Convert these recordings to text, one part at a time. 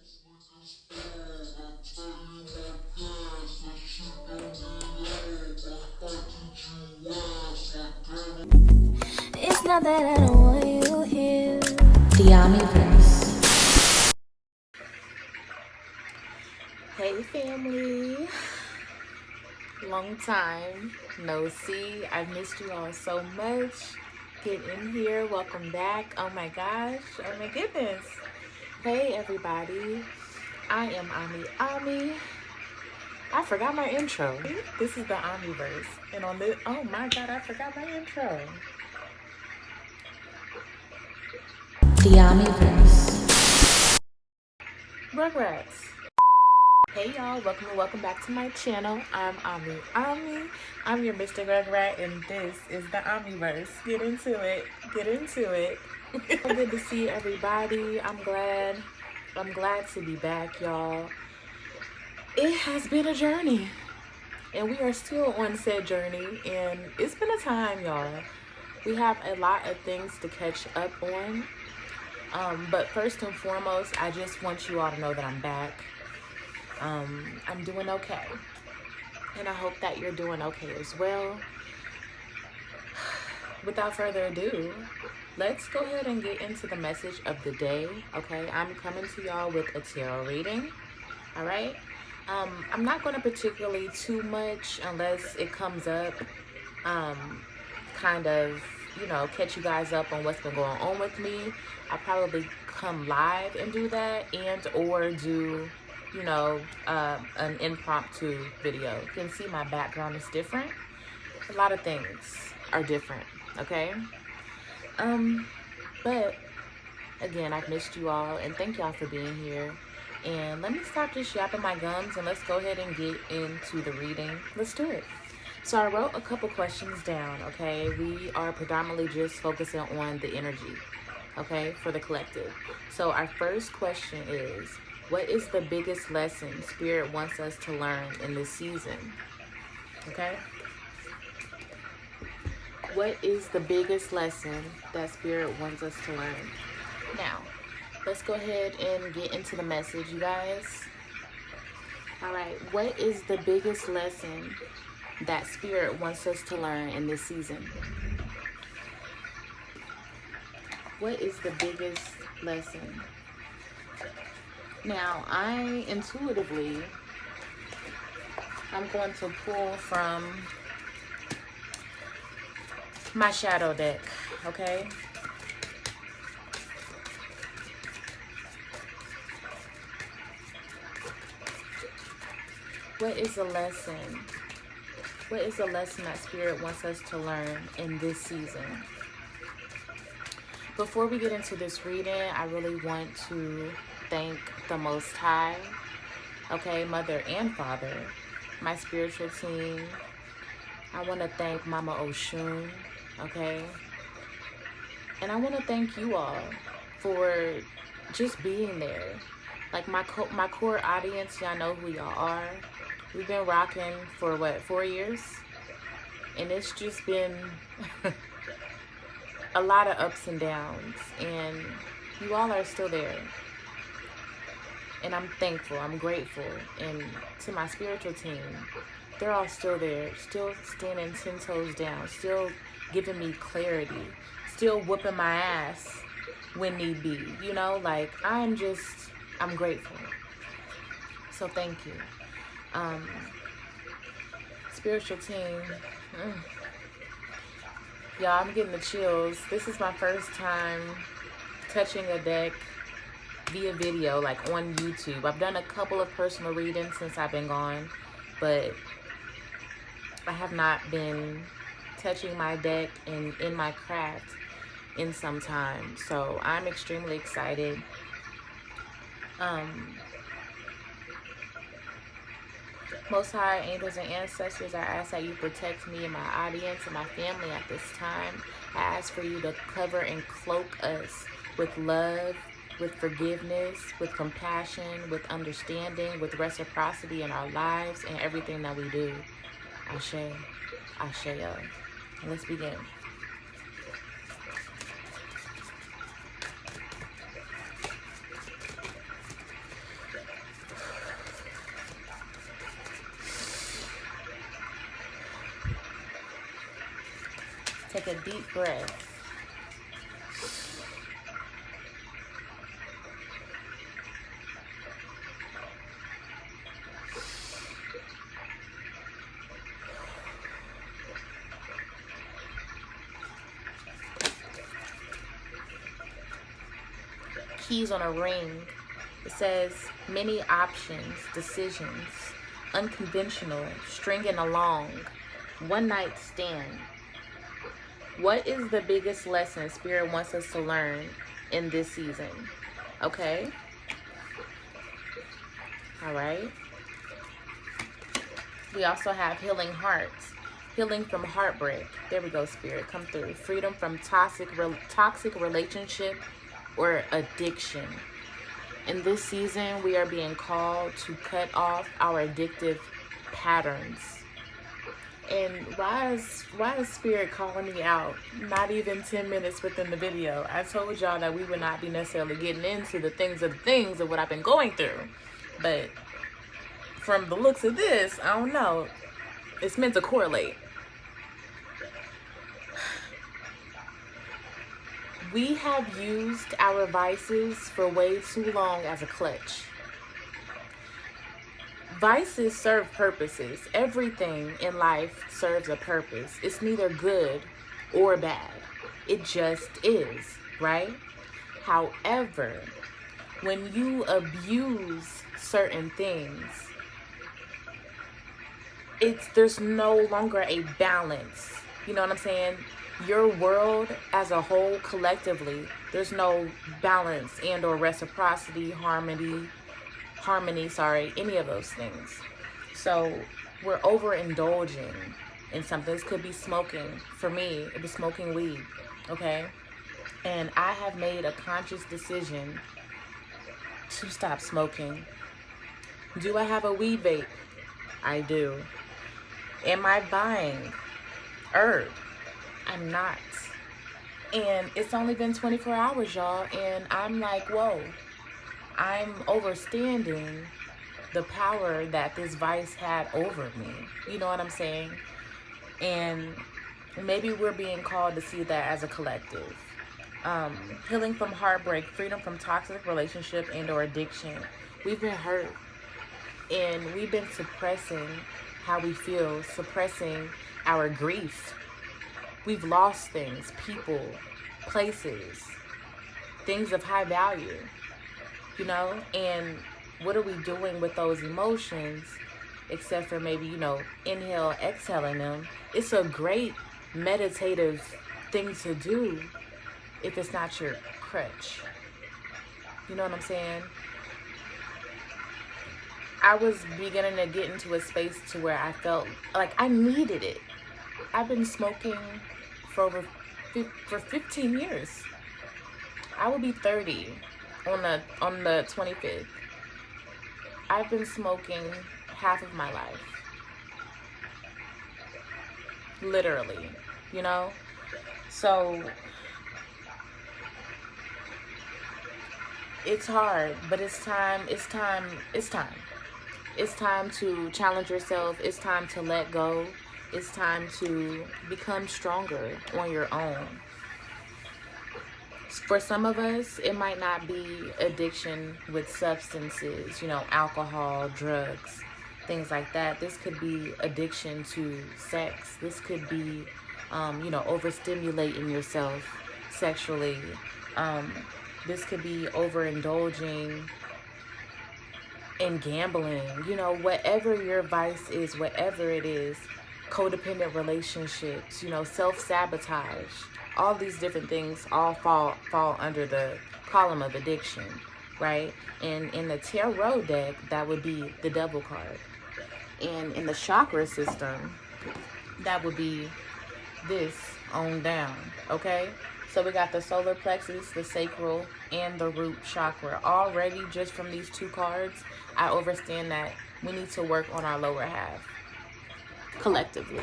It's not that I don't want you here. Hey family, long time no see. I've missed you all so much. Get in here, welcome back. Oh my gosh, oh my goodness. Hey everybody, I am Ami. I forgot my intro. This is the Amiverse, and on this, oh my god, I forgot my intro. Rugrats. Hey y'all, welcome back to my channel. I'm Ami. I'm your Mr. Rugrat, and this is the Amiverse. Get into it. Good to see everybody. I'm glad to be back, y'all. It has been a journey, and we are still on said journey, and it's been a time, y'all. We have a lot of things to catch up on. But first and foremost, I just want you all to know that I'm back. I'm doing okay, and I hope that you're doing okay as well. Without further ado, let's go ahead and get into the message of the day. Okay, I'm coming to y'all with a tarot reading. All right. I'm not going to particularly too much unless it comes up, kind of, catch you guys up on what's been going on with me. I'll probably come live and do that, and or do an impromptu video. You can see my background is different. A lot of things are different, okay? But again, I've missed you all, and thank y'all for being here. And let me stop just yapping my gums, and let's go ahead and get into the reading. Let's do it. So I wrote a couple questions down, okay? We are predominantly just focusing on the energy, okay, for the collective. So our first question is, what is the biggest lesson Spirit wants us to learn in this season? Okay? What is the biggest lesson that Spirit wants us to learn? Now, let's go ahead and get into the message, you guys. All right, what is the biggest lesson that Spirit wants us to learn in this season? What is the biggest lesson? Now, I'm going to pull from my shadow deck, okay? What is the lesson? What is the lesson that Spirit wants us to learn in this season? Before we get into this reading, I really want to thank the Most High, okay, Mother and Father, my spiritual team. I want to thank Mama Oshun, okay? And I want to thank you all for just being there. Like my core audience, y'all know who y'all are. We've been rocking for 4 years? And it's just been a lot of ups and downs, and you all are still there. And I'm thankful, I'm grateful. And to my spiritual team, they're all still there, still standing 10 toes down, still giving me clarity, still whooping my ass when need be. I'm grateful. So thank you. Spiritual team, y'all, I'm getting the chills. This is my first time touching a deck via video, like on YouTube. I've done a couple of personal readings since I've been gone, but I have not been touching my deck and in my craft in some time. So I'm extremely excited. Most High, angels and ancestors, I ask that you protect me and my audience and my family at this time. I ask for you to cover and cloak us with love, with forgiveness, with compassion, with understanding, with reciprocity in our lives and everything that we do. Ashe, Asheo. Let's begin. take a deep breath. Keys on a ring. It says many options, decisions, unconventional, stringing along, one night stand. What is the biggest lesson Spirit wants us to learn in this season? Okay. All right. We also have healing hearts. Healing from heartbreak. There we go, Spirit. Come through. Freedom from toxic relationship or addiction. In this season, we are being called to cut off our addictive patterns. And why is Spirit calling me out? Not even 10 minutes within the video. I told y'all that we would not be necessarily getting into the things of what I've been going through. But from the looks of this, I don't know. It's meant to correlate. We have used our vices for way too long as a clutch. Vices serve purposes. Everything in life serves a purpose. It's neither good or bad. It just is, right? However, when you abuse certain things, there's no longer a balance. You know what I'm saying? Your world as a whole, collectively, there's no balance and or reciprocity, harmony, any of those things. So we're overindulging in something. This could be smoking. For me, it was smoking weed, okay? And I have made a conscious decision to stop smoking. Do I have a weed vape? I do. Am I buying herb? I'm not. And it's only been 24 hours, y'all, and I'm like, whoa. I'm overstanding the power that this vice had over me. You know what I'm saying? And maybe we're being called to see that as a collective. Healing from heartbreak, freedom from toxic relationship and or addiction. We've been hurt, and we've been suppressing how we feel, suppressing our grief. We've lost things, people, places, things of high value, you know? And what are we doing with those emotions except for maybe, inhale, exhaling them? It's a great meditative thing to do if it's not your crutch. You know what I'm saying? I was beginning to get into a space to where I felt like I needed it. I've been smoking for 15 years. I will be 30 on the 25th. I've been smoking half of my life. Literally, So it's hard, but it's time. It's time to challenge yourself. It's time to let go. It's time to become stronger on your own. For some of us, it might not be addiction with substances, alcohol, drugs, things like that. This could be addiction to sex. This could be, overstimulating yourself sexually. This could be overindulging in gambling, whatever your vice is, whatever it is. Codependent relationships, self-sabotage, all these different things all fall under the column of addiction, right? And in the tarot deck, that would be the Devil card. And in the chakra system, that would be this on down, okay? So we got the solar plexus, the sacral, and the root chakra. Already, just from these two cards, I understand that we need to work on our lower half. Collectively.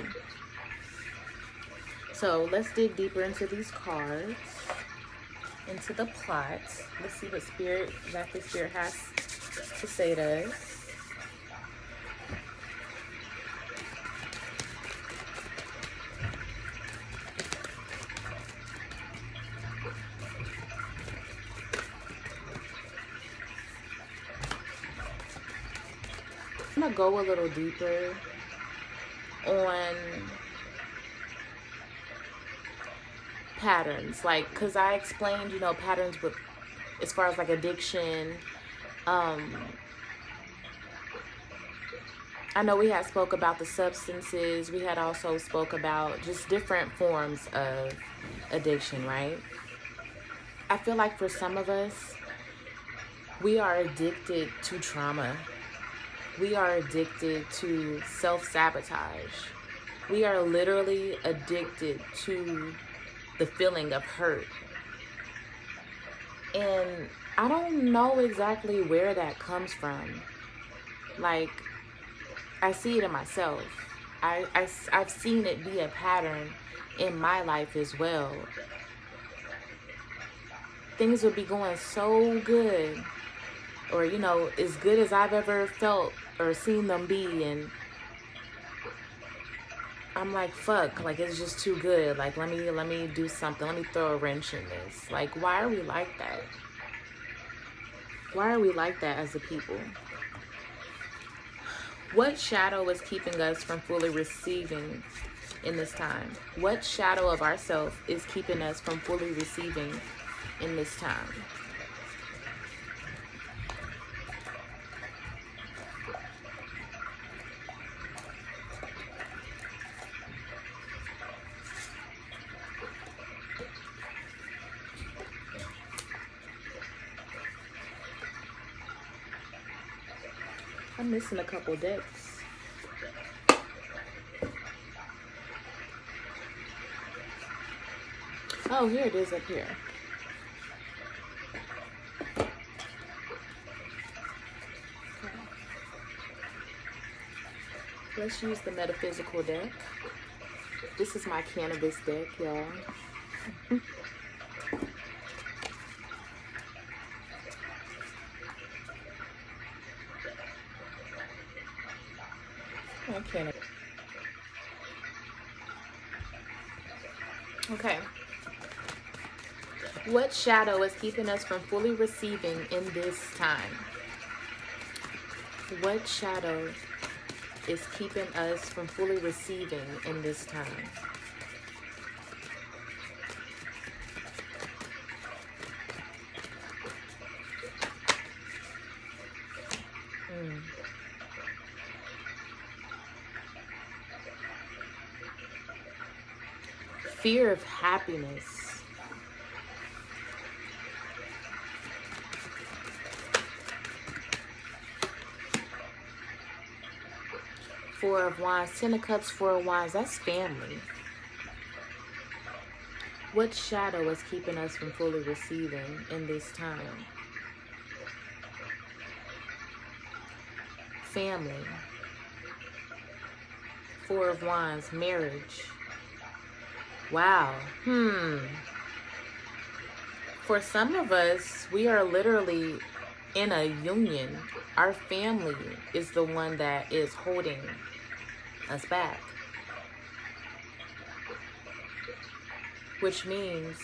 So let's dig deeper into these cards, into the plots. Let's see what Spirit has to say to us. want to go a little deeper on patterns, like, because I explained, you know, patterns with, as far as like addiction. I know we had spoke about the substances. We had also spoke about just different forms of addiction, right? I feel like for some of us, we are addicted to trauma. We are addicted to self-sabotage. We are literally addicted to the feeling of hurt. And I don't know exactly where that comes from. Like, I see it in myself. I've seen it be a pattern in my life as well. Things would be going so good, or, you know, as good as I've ever felt or seen them be, and I'm like, fuck, like, it's just too good. Like, let me do something. Let me throw a wrench in this. Like, why are we like that? Why are we like that as a people? What shadow is keeping us from fully receiving in this time? What shadow of ourselves is keeping us from fully receiving in this time? I'm missing a couple decks. Oh, here it is up here. Okay. Let's use the metaphysical deck. This is my cannabis deck, y'all. Okay. What shadow is keeping us from fully receiving in this time? What shadow is keeping us from fully receiving in this time? Fear of happiness. Four of Wands, Ten of Cups, Four of Wands, that's family. What shadow is keeping us from fully receiving in this time? Family. Four of Wands, marriage. Wow. For some of us, we are literally in a union. Our family is the one that is holding us back. Which means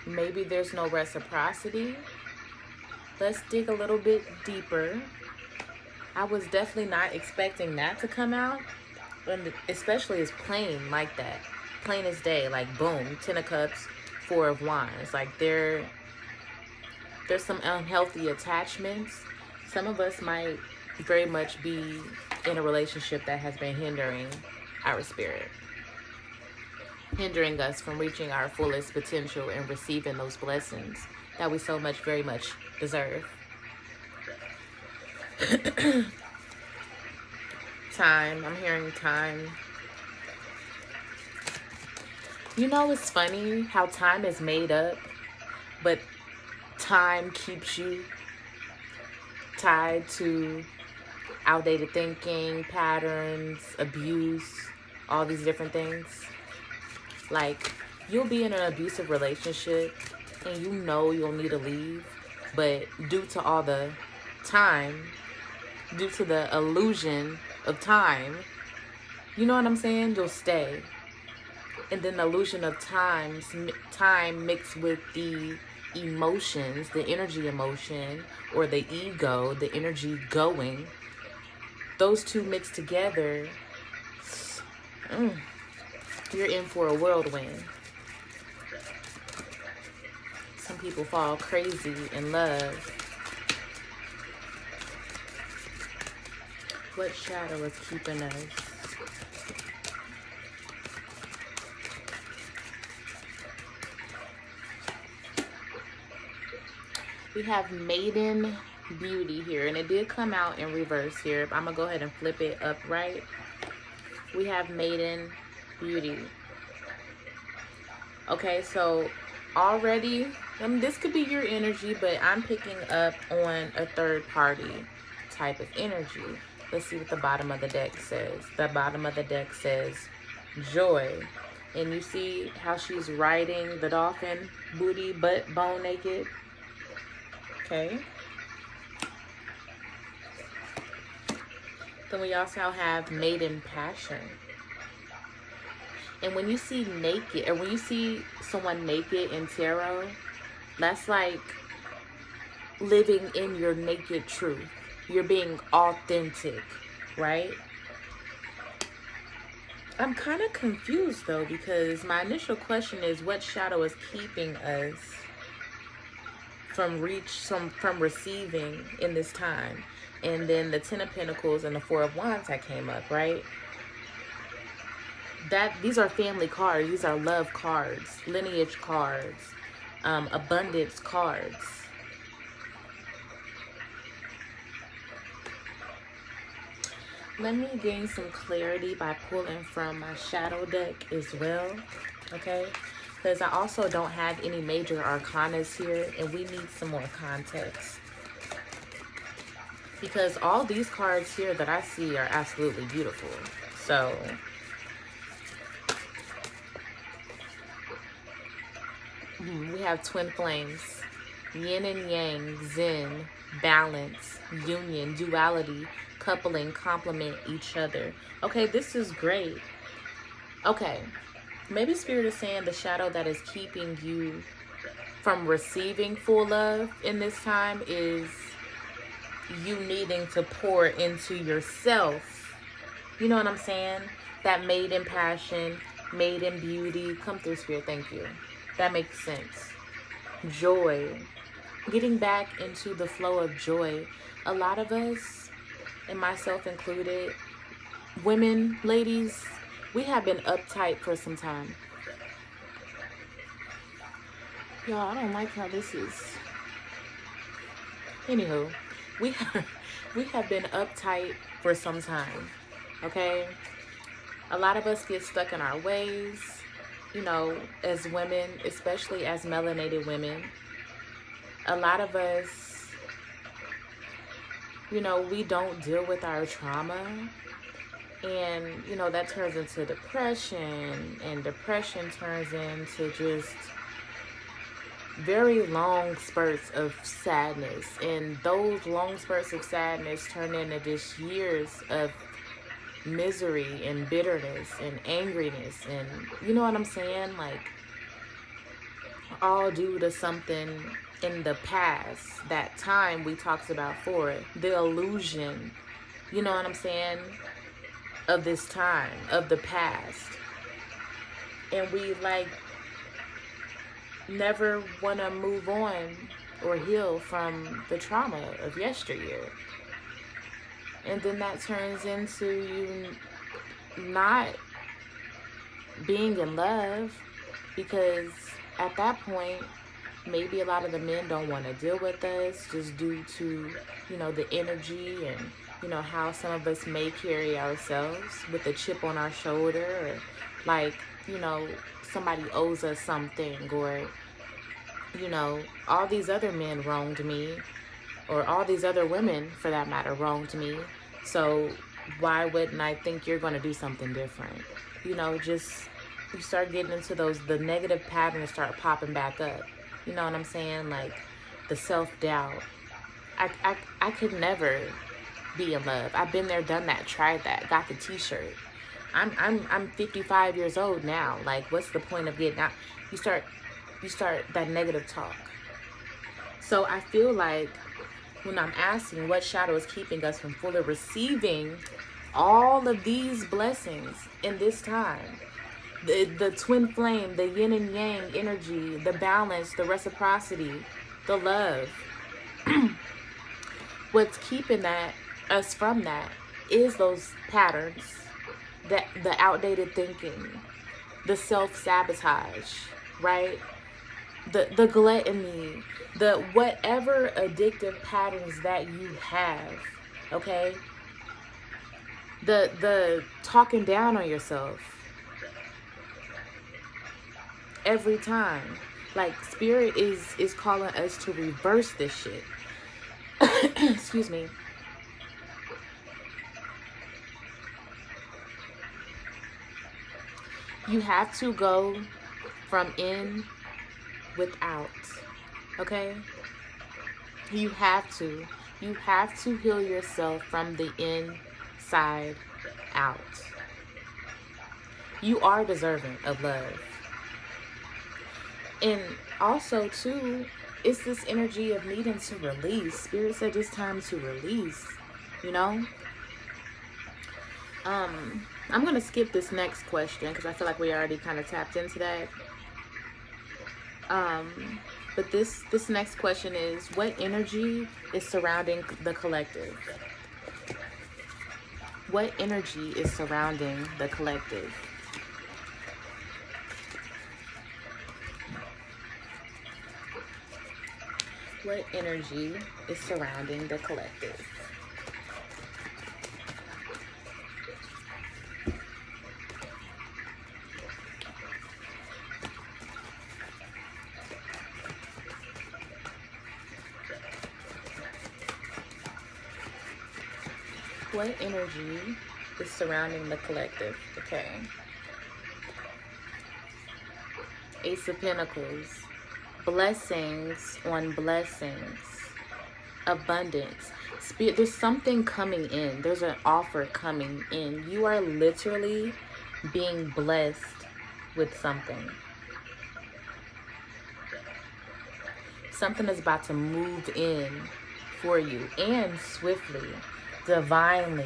maybe there's no reciprocity. Let's dig a little bit deeper. I was definitely not expecting that to come out. And especially as plain like that. Plain as day, like boom, Ten of Cups, Four of Wands. Like there's some unhealthy attachments. Some of us might very much be in a relationship that has been hindering our spirit, hindering us from reaching our fullest potential and receiving those blessings that we so much, very much deserve. Time, I'm hearing time. You know, it's funny how time is made up, but time keeps you tied to outdated thinking, patterns, abuse, all these different things. Like, you'll be in an abusive relationship and you know you'll need to leave, but due to all the time, due to the illusion of time, you know what I'm saying? You'll stay. And then the illusion of time mixed with the emotions, the energy emotion, or the ego, the energy going, those two mixed together, you're in for a whirlwind. Some people fall crazy in love. What shadow is keeping us? We have Maiden Beauty here, and it did come out in reverse here. I'm gonna go ahead and flip it upright. We have Maiden Beauty. Okay, so already, this could be your energy, but I'm picking up on a third party type of energy. Let's see what the bottom of the deck says. The bottom of the deck says joy. And you see how she's riding the dolphin, booty, butt, bone naked. Okay. Then we also have Maiden Passion. And when you see naked, or when you see someone naked in tarot, that's like living in your naked truth. You're being authentic, right? I'm kind of confused though, because my initial question is, what shadow is keeping us from receiving in this time? And then the 10 of Pentacles and the 4 of Wands that came up, right? These are family cards. These are love cards, lineage cards, abundance cards. Let me gain some clarity by pulling from my shadow deck as well, okay? Because I also don't have any major arcanas here, and we need some more context. Because all these cards here that I see are absolutely beautiful. So we have twin flames, yin and yang, zen, balance, union, duality, coupling, complement each other. Okay, this is great. Okay, maybe Spirit is saying the shadow that is keeping you from receiving full love in this time is you needing to pour into yourself. You know what I'm saying? That Maiden Passion, Maiden Beauty. Come through, Spirit. Thank you. That makes sense. Joy. Getting back into the flow of joy. A lot of us, and myself included, women, ladies, we have been uptight for some time. Y'all, I don't like how this is. Anywho, we have been uptight for some time, okay? A lot of us get stuck in our ways, you know, as women, especially as melanated women. A lot of us, you know, we don't deal with our trauma, and, you know, that turns into depression, and depression turns into just very long spurts of sadness, and those long spurts of sadness turn into just years of misery and bitterness and angriness, and you know what I'm saying, like, all due to something in the past, that time we talked about for it, the illusion, you know what I'm saying, of this time, of the past. And we like never want to move on or heal from the trauma of yesteryear. And then that turns into you not being in love, because at that point, maybe a lot of the men don't want to deal with us just due to, you know, the energy and, you know, how some of us may carry ourselves with a chip on our shoulder, or like, you know, somebody owes us something, or, you know, all these other men wronged me, or all these other women, for that matter, wronged me. So why wouldn't I think you're going to do something different? You know, just, you start getting into the negative patterns start popping back up. You know what I'm saying? Like the self-doubt. I could never be in love. I've been there, done that, tried that, got the t-shirt. I'm 55 years old now. Like, what's the point of getting out? You start that negative talk. So I feel like when I'm asking what shadow is keeping us from fully receiving all of these blessings in this time. The twin flame, the yin and yang energy, the balance, the reciprocity, the love. What's keeping us from that is those patterns, that the outdated thinking, the self-sabotage, right? The gluttony, the whatever addictive patterns that you have, okay? The talking down on yourself every time. Like, spirit is calling us to reverse this shit. Excuse me. You have to go from in without, okay? You have to heal yourself from the inside out. You are deserving of love. And also too, it's this energy of needing to release. Spirit said it's time to release, you know? I'm gonna skip this next question because I feel like we already kind of tapped into that. But this next question is, what energy is surrounding the collective? What energy is surrounding the collective? What energy is surrounding the collective? What energy is surrounding the collective? Okay. Ace of Pentacles. Blessings on blessings. Abundance. Spirit, there's something coming in. There's an offer coming in. You are literally being blessed with something. Something is about to move in for you, and swiftly. Divinely,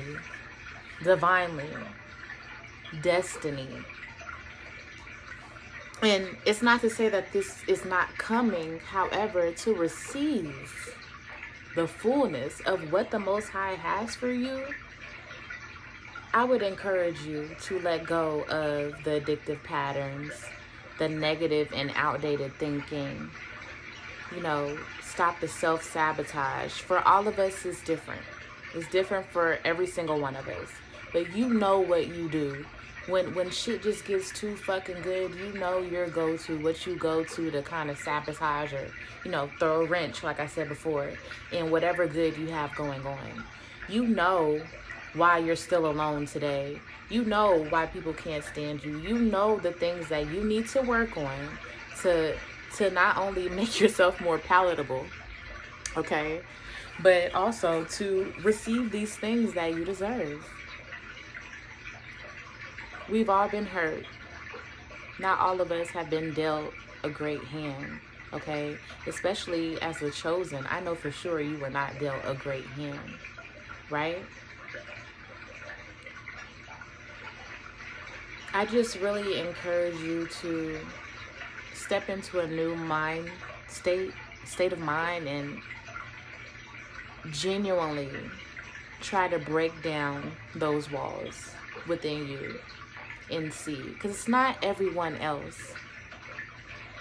destiny. And it's not to say that this is not coming, however, to receive the fullness of what the Most High has for you, I would encourage you to let go of the addictive patterns, the negative and outdated thinking. You know, stop the self-sabotage. For all of us, it's different. It's different for every single one of us. But you know what you do. When shit just gets too fucking good, you know your go-to, what you go to kind of sabotage or, you know, throw a wrench, like I said before, in whatever good you have going on. You know why you're still alone today. You know why people can't stand you. You know the things that you need to work on to not only make yourself more palatable, okay, but also to receive these things that you deserve. We've all been hurt. Not all of us have been dealt a great hand, okay? Especially as the chosen. I know for sure you were not dealt a great hand, right? I just really encourage you to step into a new state of mind, and genuinely try to break down those walls within you and see, because it's not everyone else.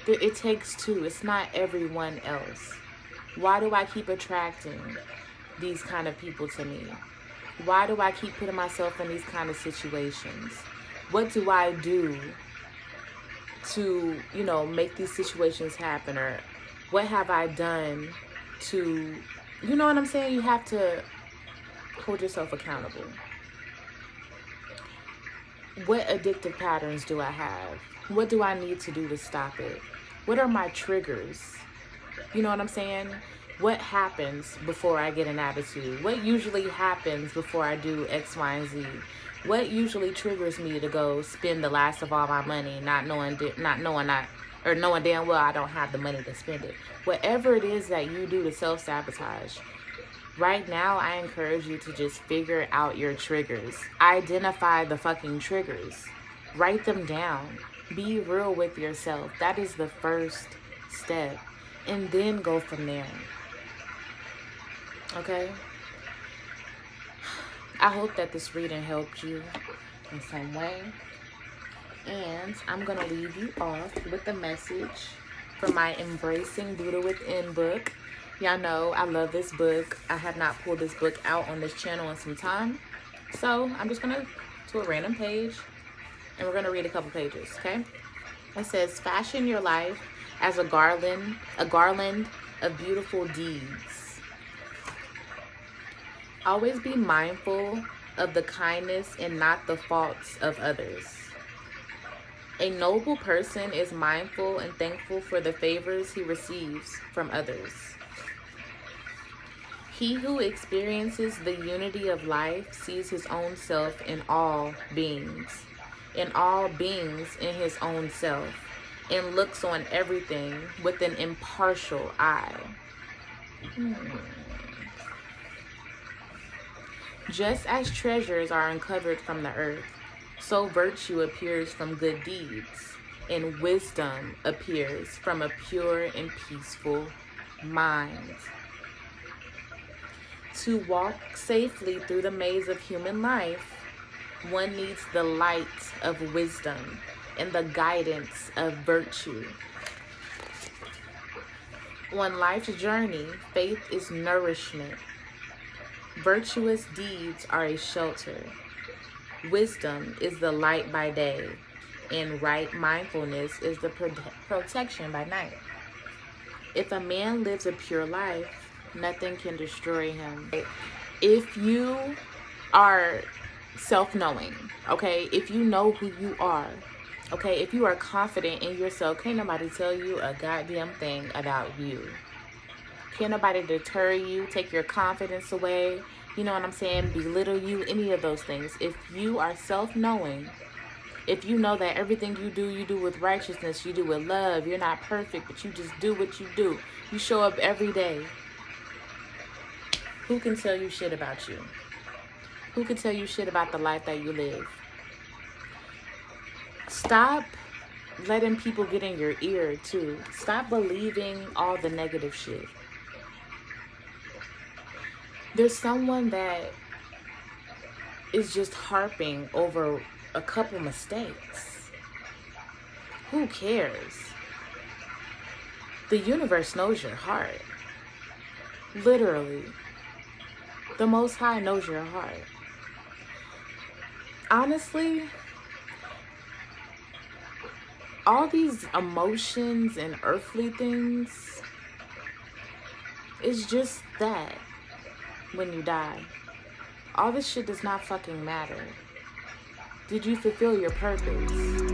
It takes two. It's not everyone else. Why do I keep attracting these kind of people to me? Why do I keep putting myself in these kind of situations? What do I do to, you know, make these situations happen? Or what have I done to, you know what I'm saying? You have to hold yourself accountable. What addictive patterns do I have? What do I need to do to stop it? What are my triggers? You know what I'm saying? What happens before I get an attitude? What usually happens before I do X, Y, and Z? What usually triggers me to go spend the last of all my money, knowing damn well I don't have the money to spend it? Whatever it is that you do to self-sabotage, Right now, I encourage you to just figure out your triggers. Identify the fucking triggers. Write them down. Be real with yourself. That is the first step. And then go from there. Okay? I hope that this reading helped you in some way. And I'm going to leave you off with a message from my Embracing Buddha Within book. Y'all know I love this book. I have not pulled this book out on this channel in some time. So I'm just going to a random page and we're going to read a couple pages, okay? It says, fashion your life as a garland of beautiful deeds. Always be mindful of the kindness and not the faults of others. A noble person is mindful and thankful for the favors he receives from others. He who experiences the unity of life sees his own self in all beings in his own self, and looks on everything with an impartial eye. Just as treasures are uncovered from the earth, so virtue appears from good deeds, and wisdom appears from a pure and peaceful mind. To walk safely through the maze of human life, one needs the light of wisdom and the guidance of virtue. On life's journey, faith is nourishment. Virtuous deeds are a shelter. Wisdom is the light by day, and right mindfulness is the protection by night. If a man lives a pure life, nothing can destroy him. If you are self-knowing, okay, if you know who you are, okay, if you are confident in yourself, can't nobody tell you a goddamn thing about you. Can't nobody deter you, take your confidence away, you know what I'm saying, belittle you, any of those things. If you are self-knowing, if you know that everything you do with righteousness, you do with love, you're not perfect, but you just do what you do, you show up every day, who can tell you shit about you? Who can tell you shit about the life that you live? Stop letting people get in your ear too. Stop believing all the negative shit. There's someone that is just harping over a couple mistakes. Who cares? The universe knows your heart. Literally. The Most High knows your heart. Honestly, all these emotions and earthly things, it's just that when you die. All this shit does not fucking matter. Did you fulfill your purpose?